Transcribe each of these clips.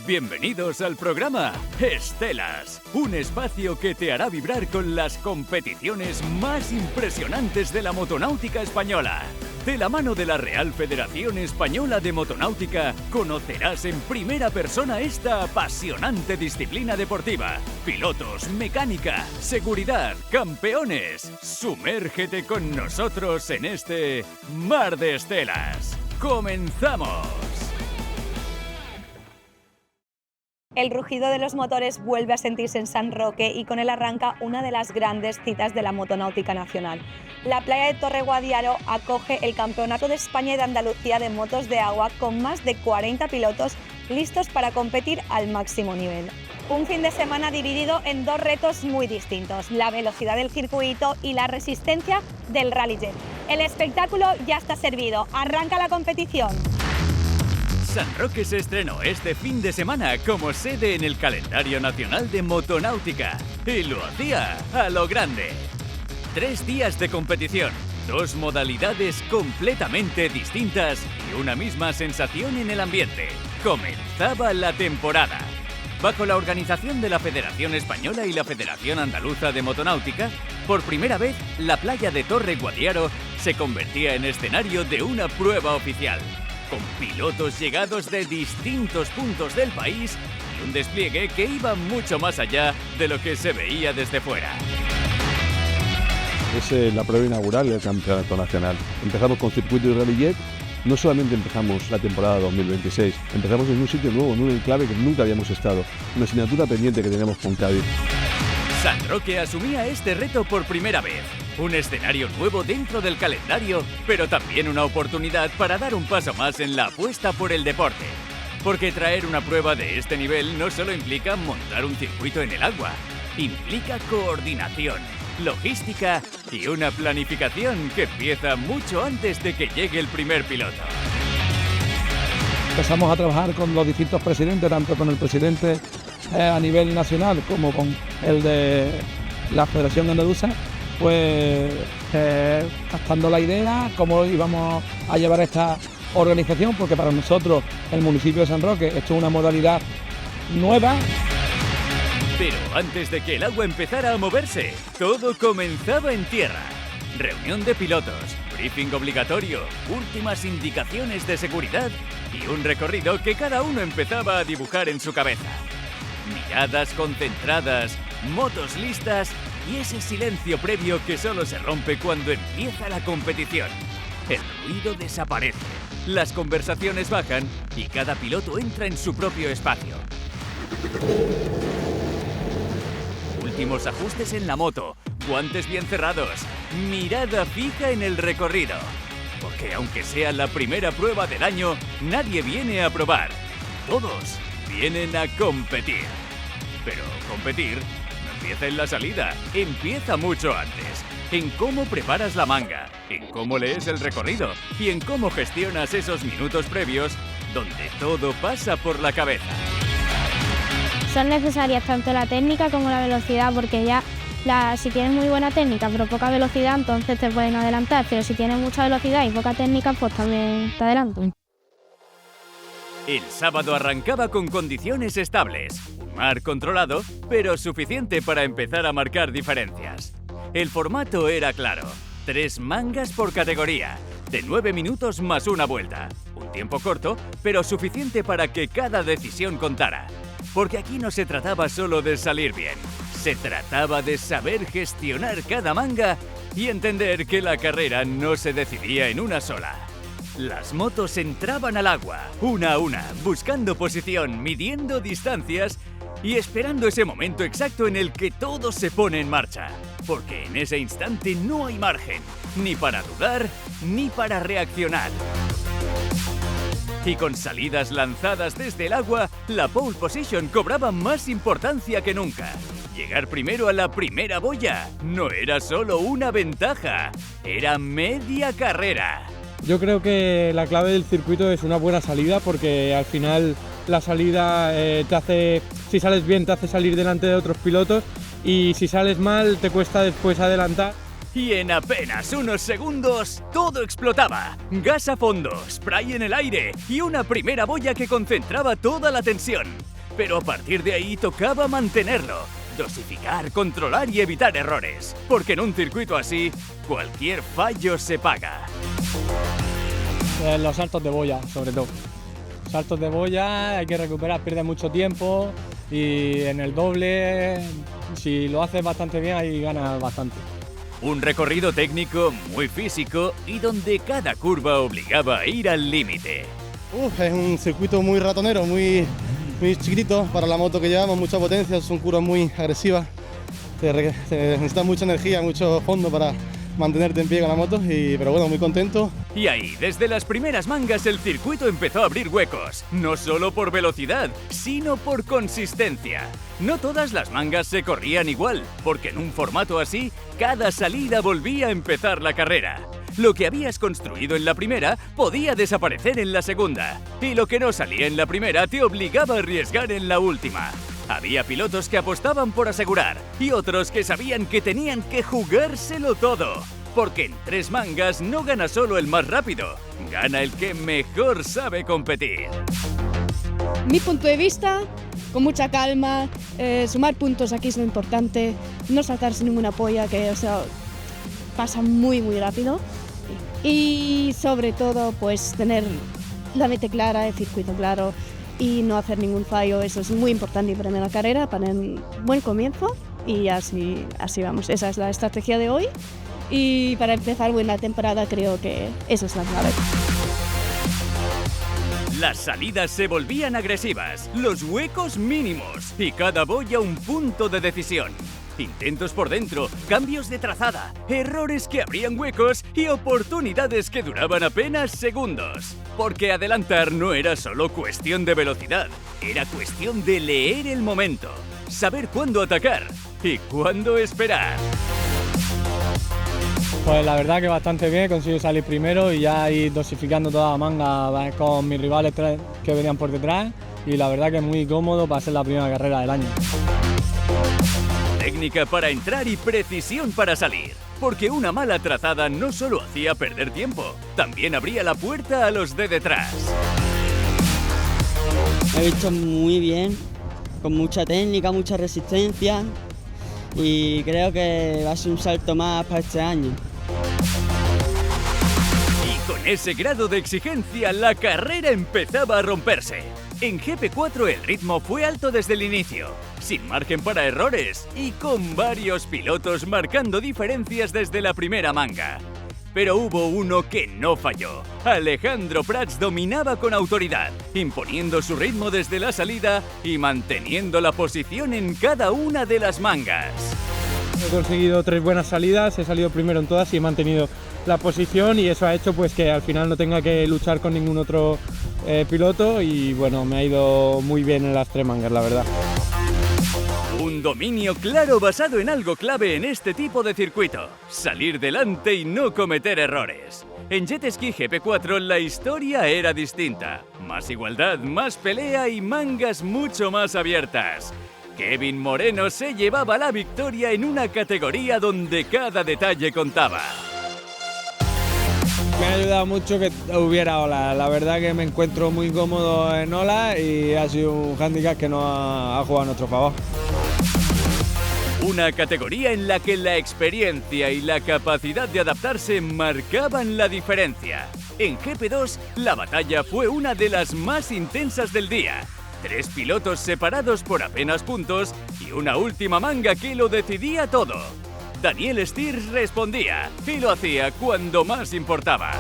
Bienvenidos al programa Estelas, un espacio que te hará vibrar con las competiciones más impresionantes de la motonáutica española. De la mano de la Real Federación Española de Motonáutica, conocerás en primera persona esta apasionante disciplina deportiva. Pilotos, mecánica, seguridad, campeones. Sumérgete con nosotros en este Mar de Estelas. ¡Comenzamos! El rugido de los motores vuelve a sentirse en San Roque y con él arranca una de las grandes citas de la motonáutica nacional. La playa de Torre Guadiaro acoge el Campeonato de España y de Andalucía de motos de agua con más de 40 pilotos listos para competir al máximo nivel. Un fin de semana dividido en dos retos muy distintos, la velocidad del circuito y la resistencia del Rally Jet. El espectáculo ya está servido, arranca la competición. San Roque se estrenó este fin de semana como sede en el calendario nacional de motonáutica y lo hacía a lo grande. 3 días de competición, 2 modalidades completamente distintas y una misma sensación en el ambiente. Comenzaba la temporada. Bajo la organización de la Federación Española y la Federación Andaluza de Motonáutica, por primera vez la playa de Torre Guadiaro se convertía en escenario de una prueba oficial, con pilotos llegados de distintos puntos del país y un despliegue que iba mucho más allá de lo que se veía desde fuera. Es la prueba inaugural del Campeonato Nacional. Empezamos con circuito y Rally Jet. No solamente empezamos la temporada 2026, empezamos en un sitio nuevo, en un enclave que nunca habíamos estado, una asignatura pendiente que teníamos con Cádiz. San Roque asumía este reto por primera vez. Un escenario nuevo dentro del calendario, pero también una oportunidad para dar un paso más en la apuesta por el deporte. Porque traer una prueba de este nivel no solo implica montar un circuito en el agua, implica coordinación, logística y una planificación que empieza mucho antes de que llegue el primer piloto. Empezamos a trabajar con los distintos presidentes, tanto con el presidente a nivel nacional como con el de la Federación Andaluza, pues captando la idea, cómo íbamos a llevar esta organización, porque para nosotros el municipio de San Roque esto es una modalidad nueva. Pero antes de que el agua empezara a moverse, todo comenzaba en tierra. Reunión de pilotos, briefing obligatorio, últimas indicaciones de seguridad y un recorrido que cada uno empezaba a dibujar en su cabeza. Miradas concentradas, motos listas y ese silencio previo que solo se rompe cuando empieza la competición. El ruido desaparece, las conversaciones bajan y cada piloto entra en su propio espacio. Últimos ajustes en la moto, guantes bien cerrados, mirada fija en el recorrido. Porque aunque sea la primera prueba del año, nadie viene a probar. Todos vienen a competir. Pero competir no empieza en la salida, empieza mucho antes. En cómo preparas la manga, en cómo lees el recorrido y en cómo gestionas esos minutos previos donde todo pasa por la cabeza. Son necesarias tanto la técnica como la velocidad, porque ya si tienes muy buena técnica pero poca velocidad, entonces te pueden adelantar, pero si tienes mucha velocidad y poca técnica, pues también te adelantan. El sábado arrancaba con condiciones estables, un mar controlado, pero suficiente para empezar a marcar diferencias. El formato era claro, 3 mangas por categoría, de 9 minutos más una vuelta. Un tiempo corto, pero suficiente para que cada decisión contara. Porque aquí no se trataba solo de salir bien, se trataba de saber gestionar cada manga y entender que la carrera no se decidía en una sola. Las motos entraban al agua, una a una, buscando posición, midiendo distancias y esperando ese momento exacto en el que todo se pone en marcha. Porque en ese instante no hay margen, ni para dudar, ni para reaccionar. Y con salidas lanzadas desde el agua, la pole position cobraba más importancia que nunca. Llegar primero a la primera boya no era solo una ventaja, era media carrera. Yo creo que la clave del circuito es una buena salida, porque al final la salida te hace, si sales bien, te hace salir delante de otros pilotos, y si sales mal te cuesta después adelantar. Y en apenas unos segundos, todo explotaba. Gas a fondo, spray en el aire y una primera boya que concentraba toda la tensión. pero a partir de ahí tocaba mantenerlo, dosificar, controlar y evitar errores, porque en un circuito así, cualquier fallo se paga. Los saltos de boya, sobre todo. Saltos de boya, hay que recuperar, pierde mucho tiempo y en el doble, si lo haces bastante bien, ahí ganas bastante. Un recorrido técnico muy físico y donde cada curva obligaba a ir al límite. Es un circuito muy ratonero, muy chiquitito para la moto que llevamos, mucha potencia, son curvas muy agresivas. Se necesita mucha energía, mucho fondo para mantenerte en pie con la moto, pero bueno, muy contento. Y ahí, desde las primeras mangas, el circuito empezó a abrir huecos, no solo por velocidad, sino por consistencia. No todas las mangas se corrían igual, porque en un formato así, cada salida volvía a empezar la carrera. Lo que habías construido en la primera podía desaparecer en la segunda, y lo que no salía en la primera te obligaba a arriesgar en la última. Había pilotos que apostaban por asegurar y otros que sabían que tenían que jugárselo todo, porque en 3 mangas no gana solo el más rápido, gana el que mejor sabe competir. Mi punto de vista, con mucha calma, sumar puntos aquí es lo importante, no saltarse ninguna polla, que pasa muy rápido, y sobre todo pues tener la meta clara, el circuito claro y no hacer ningún fallo. Eso es muy importante para la carrera, para un buen comienzo, y así vamos. Esa es la estrategia de hoy, y para empezar buena temporada creo que esa es la clave. Las salidas se volvían agresivas, los huecos mínimos y cada boya un punto de decisión. Intentos por dentro, cambios de trazada, errores que abrían huecos y oportunidades que duraban apenas segundos. Porque adelantar no era solo cuestión de velocidad, era cuestión de leer el momento, saber cuándo atacar y cuándo esperar. Pues la verdad que bastante bien, he conseguido salir primero y ya ir dosificando toda la manga con mis rivales que venían por detrás, y la verdad que es muy cómodo para ser la primera carrera del año. Técnica para entrar y precisión para salir, porque una mala trazada no solo hacía perder tiempo, también abría la puerta a los de detrás. Me he visto muy bien, con mucha técnica, mucha resistencia, y creo que va a ser un salto más para este año. Y con ese grado de exigencia, la carrera empezaba a romperse. En GP4 el ritmo fue alto desde el inicio, sin margen para errores y con varios pilotos marcando diferencias desde la primera manga. Pero hubo uno que no falló. Alejandro Prats dominaba con autoridad, imponiendo su ritmo desde la salida y manteniendo la posición en cada una de las mangas. He conseguido 3 buenas salidas, he salido primero en todas y he mantenido la posición, y eso ha hecho pues que al final no tenga que luchar con ningún otro piloto, y bueno, me ha ido muy bien en las 3 mangas, la verdad. Un dominio claro basado en algo clave en este tipo de circuito: salir delante y no cometer errores. En Jet Ski GP4 la historia era distinta. Más igualdad, más pelea y mangas mucho más abiertas. Kevin Moreno se llevaba la victoria en una categoría donde cada detalle contaba. Me ha ayudado mucho que hubiera olas. La verdad que me encuentro muy cómodo en olas y ha sido un hándicap que no ha jugado a nuestro favor. Una categoría en la que la experiencia y la capacidad de adaptarse marcaban la diferencia. En GP2 la batalla fue una de las más intensas del día. 3 pilotos separados por apenas puntos y una última manga que lo decidía todo. Daniel Steers respondía y lo hacía cuando más importaba.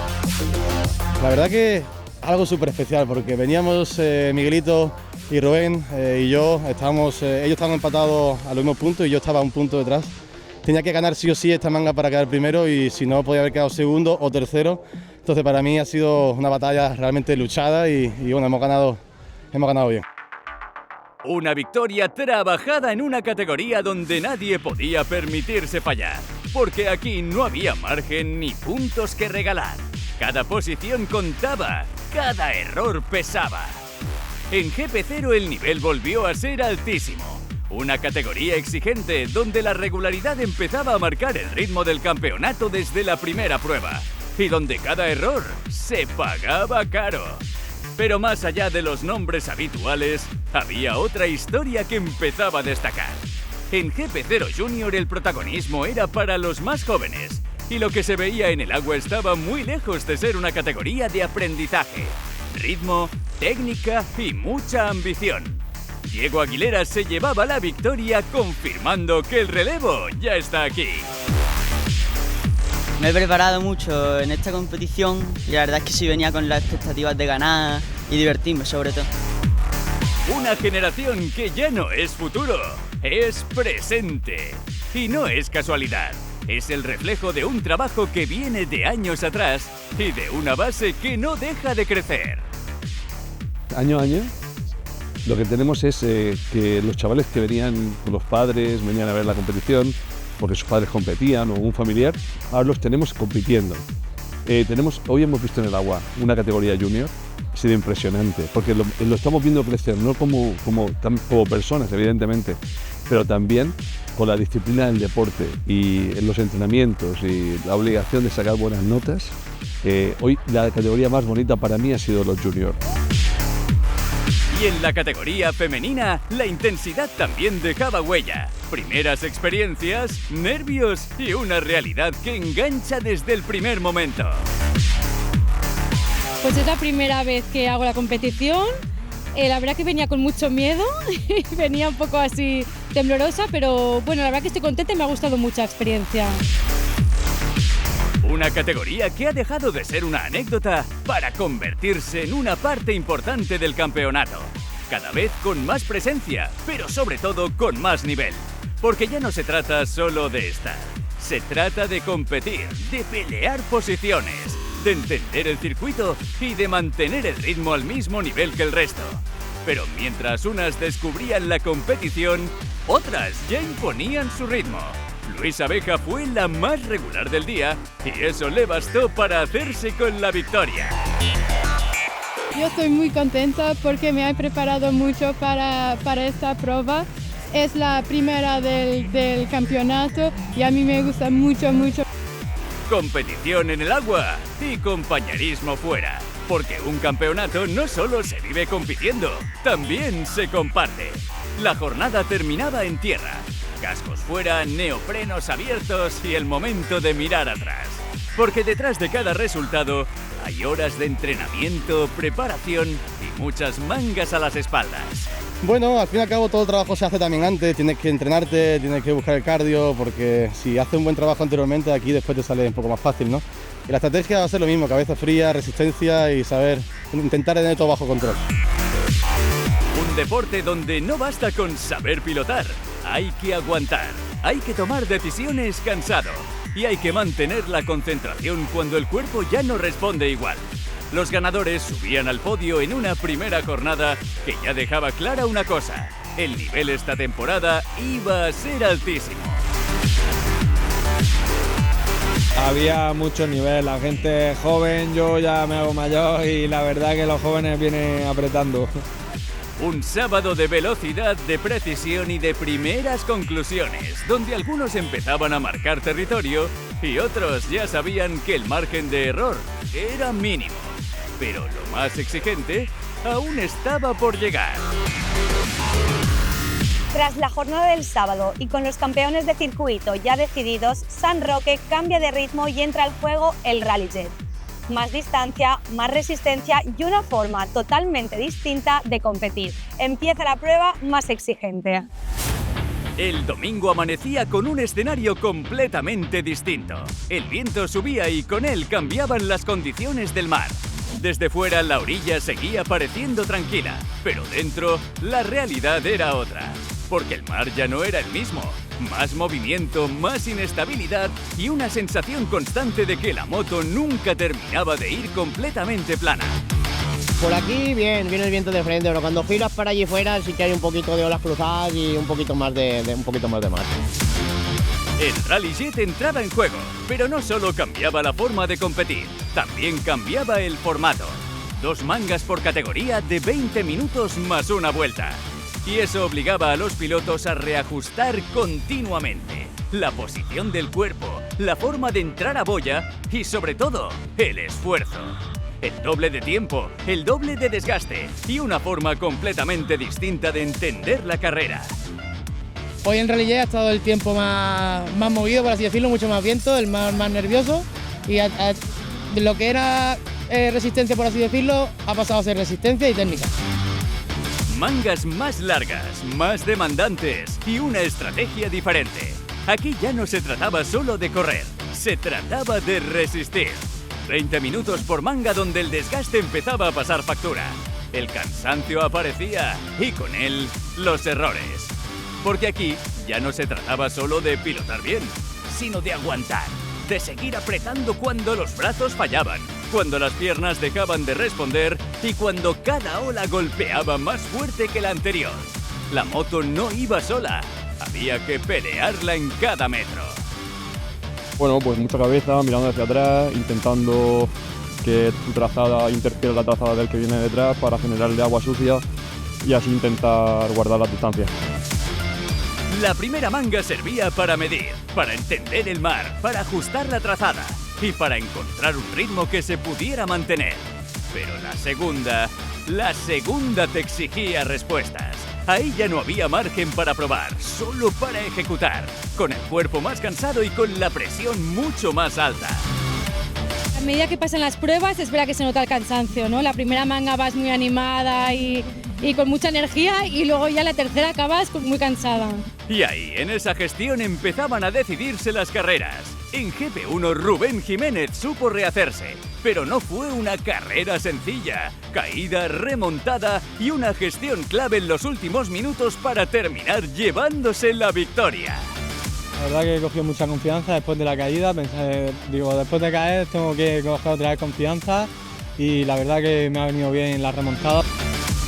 La verdad que algo súper especial, porque veníamos Miguelito y Rubén y yo, ellos estaban empatados a los mismos puntos y yo estaba a un punto detrás. Tenía que ganar sí o sí esta manga para quedar primero, y si no podía haber quedado segundo o tercero. Entonces para mí ha sido una batalla realmente luchada y bueno, hemos ganado bien. Una victoria trabajada en una categoría donde nadie podía permitirse fallar, porque aquí no había margen ni puntos que regalar. Cada posición contaba, cada error pesaba. En GP0 el nivel volvió a ser altísimo. Una categoría exigente donde la regularidad empezaba a marcar el ritmo del campeonato desde la primera prueba y donde cada error se pagaba caro. Pero más allá de los nombres habituales, había otra historia que empezaba a destacar. En GP0 Junior el protagonismo era para los más jóvenes, y lo que se veía en el agua estaba muy lejos de ser una categoría de aprendizaje. Ritmo, técnica y mucha ambición. Diego Aguilera se llevaba la victoria confirmando que el relevo ya está aquí. Me he preparado mucho en esta competición y la verdad es que sí venía con las expectativas de ganar y divertirme sobre todo. Una generación que ya no es futuro, es presente. Y no es casualidad, es el reflejo de un trabajo que viene de años atrás y de una base que no deja de crecer. Año a año, lo que tenemos es que los chavales que venían con los padres, venían a ver la competición, porque sus padres competían o un familiar, ahora los tenemos compitiendo. Hoy hemos visto en el agua una categoría junior, ha sido impresionante, porque lo estamos viendo crecer, no como personas, evidentemente, pero también con la disciplina del deporte y en los entrenamientos y la obligación de sacar buenas notas. Hoy la categoría más bonita para mí ha sido los junior. Y en la categoría femenina, la intensidad también dejaba huella. Primeras experiencias, nervios y una realidad que engancha desde el primer momento. Pues es la primera vez que hago la competición. La verdad que venía con mucho miedo y venía un poco así temblorosa, pero bueno, la verdad que estoy contenta y me ha gustado mucho la experiencia. Una categoría que ha dejado de ser una anécdota para convertirse en una parte importante del campeonato. Cada vez con más presencia, pero sobre todo con más nivel. Porque ya no se trata solo de estar. Se trata de competir, de pelear posiciones, de entender el circuito y de mantener el ritmo al mismo nivel que el resto. Pero mientras unas descubrían la competición, otras ya imponían su ritmo. Luis Abeja fue la más regular del día y eso le bastó para hacerse con la victoria. Yo estoy muy contenta porque me he preparado mucho para esta prueba. Es la primera del campeonato y a mí me gusta mucho. Competición en el agua y compañerismo fuera. Porque un campeonato no solo se vive compitiendo, también se comparte. La jornada terminaba en tierra. Cascos fuera, neoprenos abiertos y el momento de mirar atrás. Porque detrás de cada resultado hay horas de entrenamiento, preparación y muchas mangas a las espaldas. Bueno, al fin y al cabo todo el trabajo se hace también antes, tienes que entrenarte, tienes que buscar el cardio, porque si haces un buen trabajo anteriormente, aquí después te sale un poco más fácil, ¿no? Y la estrategia va a ser lo mismo, cabeza fría, resistencia y saber intentar tener todo bajo control. Un deporte donde no basta con saber pilotar, hay que aguantar, hay que tomar decisiones cansado y hay que mantener la concentración cuando el cuerpo ya no responde igual. Los ganadores subían al podio en una primera jornada que ya dejaba clara una cosa: el nivel esta temporada iba a ser altísimo. Había mucho nivel, la gente joven, yo ya me hago mayor y la verdad que los jóvenes vienen apretando. Un sábado de velocidad, de precisión y de primeras conclusiones, donde algunos empezaban a marcar territorio y otros ya sabían que el margen de error era mínimo. Pero lo más exigente aún estaba por llegar. Tras la jornada del sábado y con los campeones de circuito ya decididos, San Roque cambia de ritmo y entra al juego el Rally Jet. Más distancia, más resistencia y una forma totalmente distinta de competir. Empieza la prueba más exigente. El domingo amanecía con un escenario completamente distinto. El viento subía y con él cambiaban las condiciones del mar. Desde fuera la orilla seguía pareciendo tranquila, pero dentro la realidad era otra. Porque el mar ya no era el mismo. Más movimiento, más inestabilidad y una sensación constante de que la moto nunca terminaba de ir completamente plana. Por aquí bien, viene el viento de frente, pero cuando giras para allí fuera sí que hay un poquito de olas cruzadas y un poquito más de mar. El Rally Jet entraba en juego, pero no solo cambiaba la forma de competir, también cambiaba el formato. 2 mangas por categoría de 20 minutos más una vuelta. Y eso obligaba a los pilotos a reajustar continuamente la posición del cuerpo, la forma de entrar a boya y sobre todo, el esfuerzo. El doble de tiempo, el doble de desgaste y una forma completamente distinta de entender la carrera. Hoy en Rally Jet ha estado el tiempo más movido, por así decirlo, mucho más viento, el más nervioso, y lo que era resistencia, por así decirlo, ha pasado a ser resistencia y técnica. Mangas más largas, más demandantes y una estrategia diferente. Aquí ya no se trataba solo de correr, se trataba de resistir. 20 minutos por manga donde el desgaste empezaba a pasar factura. El cansancio aparecía y con él los errores. Porque aquí ya no se trataba solo de pilotar bien, sino de aguantar, de seguir apretando cuando los brazos fallaban, cuando las piernas dejaban de responder y cuando cada ola golpeaba más fuerte que la anterior. La moto no iba sola, había que pelearla en cada metro. Bueno, pues mucha cabeza, mirando hacia atrás, intentando que tu trazada interfiera en la trazada del que viene detrás para generarle agua sucia y así intentar guardar las distancias. La primera manga servía para medir, para entender el mar, para ajustar la trazada y para encontrar un ritmo que se pudiera mantener. Pero la segunda te exigía respuestas. Ahí ya no había margen para probar, solo para ejecutar, con el cuerpo más cansado y con la presión mucho más alta. A medida que pasan las pruebas es verdad que se nota el cansancio, ¿no? La primera manga vas muy animada y con mucha energía y luego ya la tercera acabas muy cansada. Y ahí, en esa gestión, empezaban a decidirse las carreras. En GP1, Rubén Jiménez supo rehacerse, pero no fue una carrera sencilla. Caída, remontada y una gestión clave en los últimos minutos para terminar llevándose la victoria. La verdad que he cogido mucha confianza después de la caída. Pensé, después de caer tengo que coger otra vez confianza y la verdad que me ha venido bien la remontada.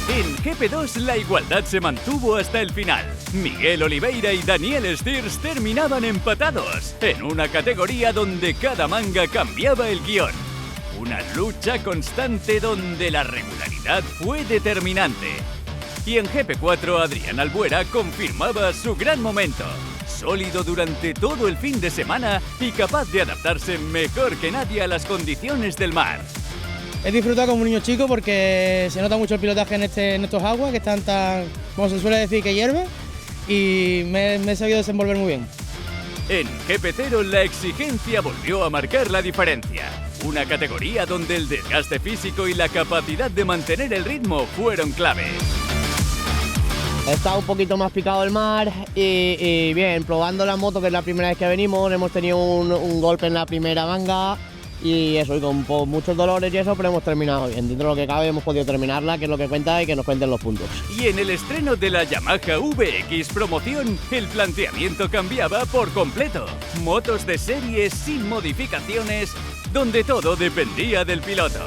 En GP2 la igualdad se mantuvo hasta el final. Miguel Oliveira y Daniel Stiers terminaban empatados, en una categoría donde cada manga cambiaba el guión. Una lucha constante donde la regularidad fue determinante. Y en GP4 Adrián Albuera confirmaba su gran momento. Sólido durante todo el fin de semana y capaz de adaptarse mejor que nadie a las condiciones del mar. He disfrutado como un niño chico porque se nota mucho el pilotaje en estos aguas que están tan, como se suele decir, que hierve, y me he sabido desenvolver muy bien. En GP0 la exigencia volvió a marcar la diferencia. Una categoría donde el desgaste físico y la capacidad de mantener el ritmo fueron claves. Está un poquito más picado el mar y bien, probando la moto, que es la primera vez que venimos, hemos tenido un golpe en la primera manga. Y eso, y con muchos dolores y eso, pero hemos terminado bien. Dentro de lo que cabe hemos podido terminarla, que es lo que cuenta, y que nos cuenten los puntos. Y en el estreno de la Yamaha VX Promoción, el planteamiento cambiaba por completo. Motos de serie sin modificaciones, donde todo dependía del piloto.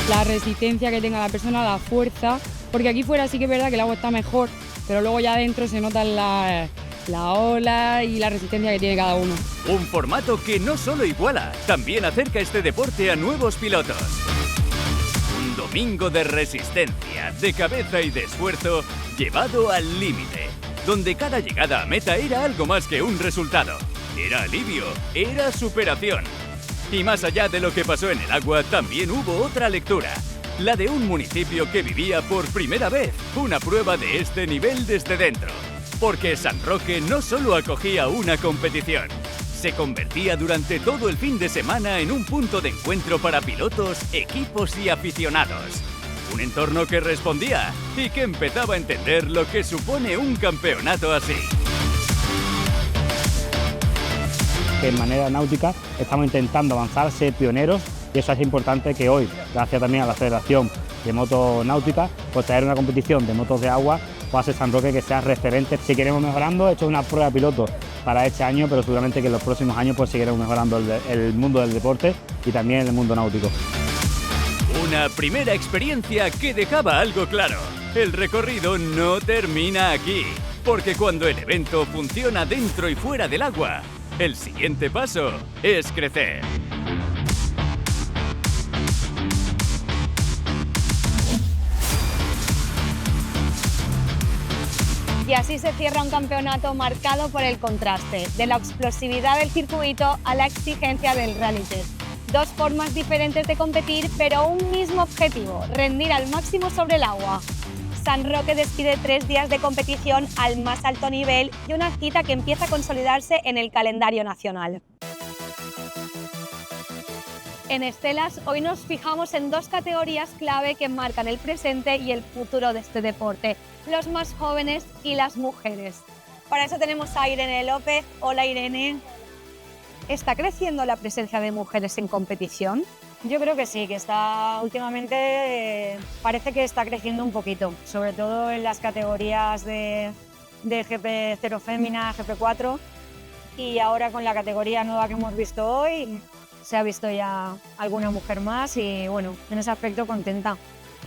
La resistencia que tenga la persona, la fuerza, porque aquí fuera sí que es verdad que el agua está mejor, pero luego ya adentro se nota la ola y la resistencia que tiene cada uno. Un formato que no solo iguala, también acerca este deporte a nuevos pilotos. Un domingo de resistencia, de cabeza y de esfuerzo llevado al límite, donde cada llegada a meta era algo más que un resultado. Era alivio, era superación. Y más allá de lo que pasó en el agua, también hubo otra lectura. La de un municipio que vivía por primera vez una prueba de este nivel desde dentro. Porque San Roque no solo acogía una competición, se convertía durante todo el fin de semana en un punto de encuentro para pilotos, equipos y aficionados. Un entorno que respondía y que empezaba a entender lo que supone un campeonato así. En manera náutica estamos intentando avanzar, ser pioneros, y eso es importante que hoy, gracias también a la Federación de Moto Náutica, pues traer una competición de motos de agua va a ser San Roque que sea referente. Seguiremos mejorando, esto es una prueba piloto para este año, pero seguramente que en los próximos años pues seguiremos mejorando el mundo del deporte y también el mundo náutico. Una primera experiencia que dejaba algo claro. El recorrido no termina aquí, porque cuando el evento funciona dentro y fuera del agua, el siguiente paso es crecer. Y así se cierra un campeonato marcado por el contraste, de la explosividad del circuito a la exigencia del Rally Jet, Dos formas diferentes de competir, pero un mismo objetivo, rendir al máximo sobre el agua. San Roque despide 3 días de competición al más alto nivel y una cita que empieza a consolidarse en el calendario nacional. En Estelas, hoy nos fijamos en 2 categorías clave que marcan el presente y el futuro de este deporte, los más jóvenes y las mujeres. Para eso tenemos a Irene López. Hola Irene. ¿Está creciendo la presencia de mujeres en competición? Yo creo que sí, que está últimamente parece que está creciendo un poquito, sobre todo en las categorías de GP0 fémina, GP4, y ahora con la categoría nueva que hemos visto hoy se ha visto ya alguna mujer más y bueno, en ese aspecto contenta.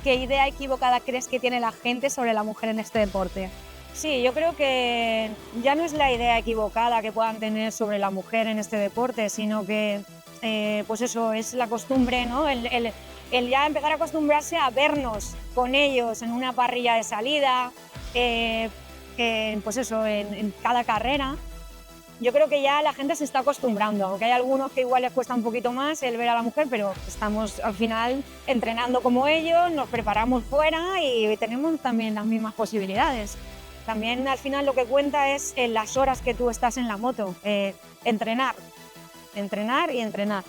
¿Qué idea equivocada crees que tiene la gente sobre la mujer en este deporte? Sí, yo creo que ya no es la idea equivocada que puedan tener sobre la mujer en este deporte, sino que pues eso, es la costumbre, ¿no? El ya empezar a acostumbrarse a vernos con ellos en una parrilla de salida, pues eso, en cada carrera. Yo creo que ya la gente se está acostumbrando, aunque hay algunos que igual les cuesta un poquito más el ver a la mujer, pero estamos al final entrenando como ellos, nos preparamos fuera y tenemos también las mismas posibilidades. También al final lo que cuenta es en las horas que tú estás en la moto, entrenar y entrenar.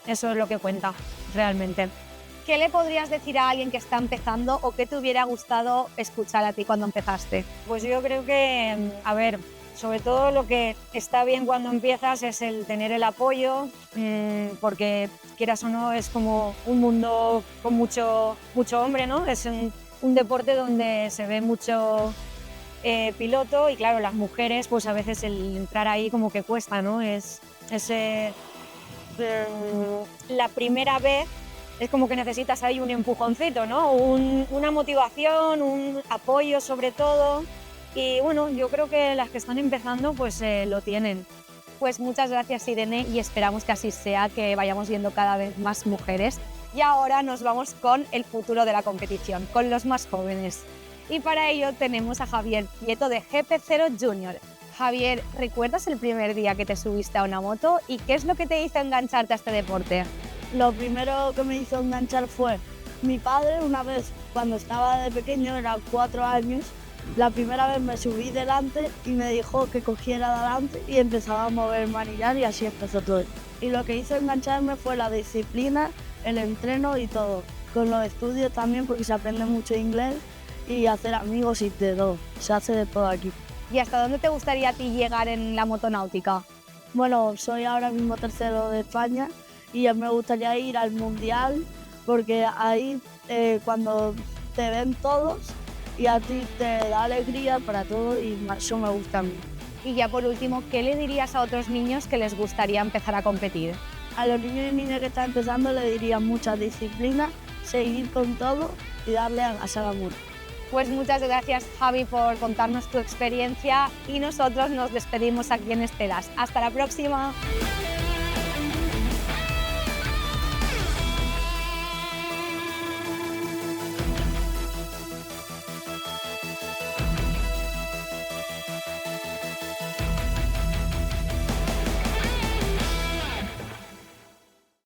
Eso es lo que cuenta realmente. ¿Qué le podrías decir a alguien que está empezando o qué te hubiera gustado escuchar a ti cuando empezaste? Pues yo creo que, a ver, sobre todo lo que está bien cuando empiezas es el tener el apoyo, porque quieras o no es como un mundo con mucho hombre, ¿no? Es un deporte donde se ve mucho piloto y claro, las mujeres pues a veces el entrar ahí como que cuesta, ¿no? La primera vez es como que necesitas ahí un empujoncito, ¿no? Una motivación, un apoyo sobre todo. Y bueno, yo creo que las que están empezando pues lo tienen. Pues muchas gracias Irene y esperamos que así sea, que vayamos viendo cada vez más mujeres. Y ahora nos vamos con el futuro de la competición, con los más jóvenes. Y para ello tenemos a Javier Prieto de GP0 Junior. Javier, ¿recuerdas el primer día que te subiste a una moto y qué es lo que te hizo engancharte a este deporte? Lo primero que me hizo enganchar fue mi padre. Una vez cuando estaba de pequeño, era 4 años, la primera vez me subí delante y me dijo que cogiera delante y empezaba a mover el manillar y así empezó todo. Y lo que hizo engancharme fue la disciplina, el entreno y todo. Con los estudios también, porque se aprende mucho inglés y hacer amigos y de todo. Se hace de todo aquí. ¿Y hasta dónde te gustaría a ti llegar en la motonáutica? Bueno, soy ahora mismo tercero de España y me gustaría ir al Mundial, porque ahí cuando te ven todos y a ti te da alegría para todo y eso me gusta a mí. Y ya por último, ¿qué le dirías a otros niños que les gustaría empezar a competir? A los niños y niñas que están empezando le diría mucha disciplina, seguir con todo y darle a la muro. Pues muchas gracias Javi por contarnos tu experiencia y nosotros nos despedimos aquí en Estelas. ¡Hasta la próxima!